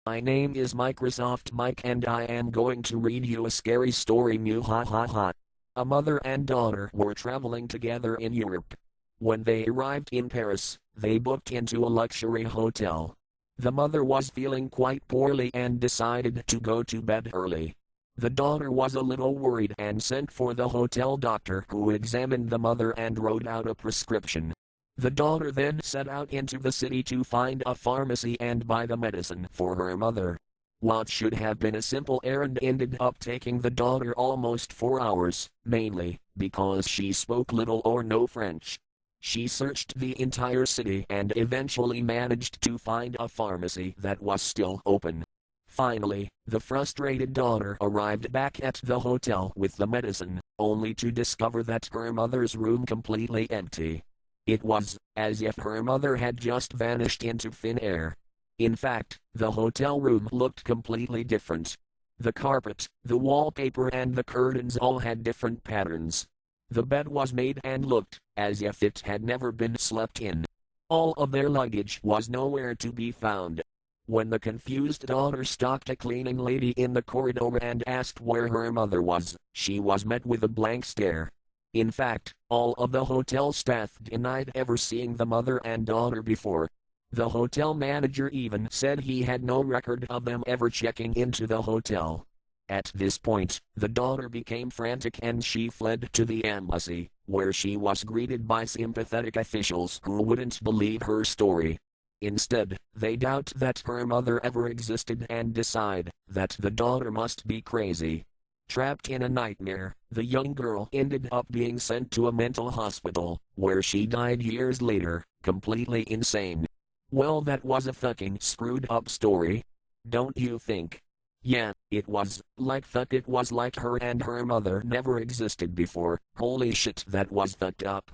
My name is Microsoft Mike and I am going to read you a scary story. Mu ha ha ha. A mother and daughter were traveling together in Europe. When they arrived in Paris, they booked into a luxury hotel. The mother was feeling quite poorly and decided to go to bed early. The daughter was a little worried and sent for the hotel doctor, who examined the mother and wrote out a prescription. The daughter then set out into the city to find a pharmacy and buy the medicine for her mother. What should have been a simple errand ended up taking the daughter almost 4 hours, mainly because she spoke little or no French. She searched the entire city and eventually managed to find a pharmacy that was still open. Finally, the frustrated daughter arrived back at the hotel with the medicine, only to discover that her mother's room completely empty. It was as if her mother had just vanished into thin air. In fact, the hotel room looked completely different. The carpet, the wallpaper and the curtains all had different patterns. The bed was made and looked as if it had never been slept in. All of their luggage was nowhere to be found. When the confused daughter stopped a cleaning lady in the corridor and asked where her mother was, she was met with a blank stare. In fact, all of the hotel staff denied ever seeing the mother and daughter before. The hotel manager even said he had no record of them ever checking into the hotel. At this point, the daughter became frantic and she fled to the embassy, where she was greeted by sympathetic officials who wouldn't believe her story. Instead, they doubt that her mother ever existed and decide that the daughter must be crazy. Trapped in a nightmare, the young girl ended up being sent to a mental hospital, where she died years later, completely insane. Well, that was a fucking screwed up story. Don't you think? Yeah, it was. Like fuck, it was like her and her mother never existed before. Holy shit, that was fucked up.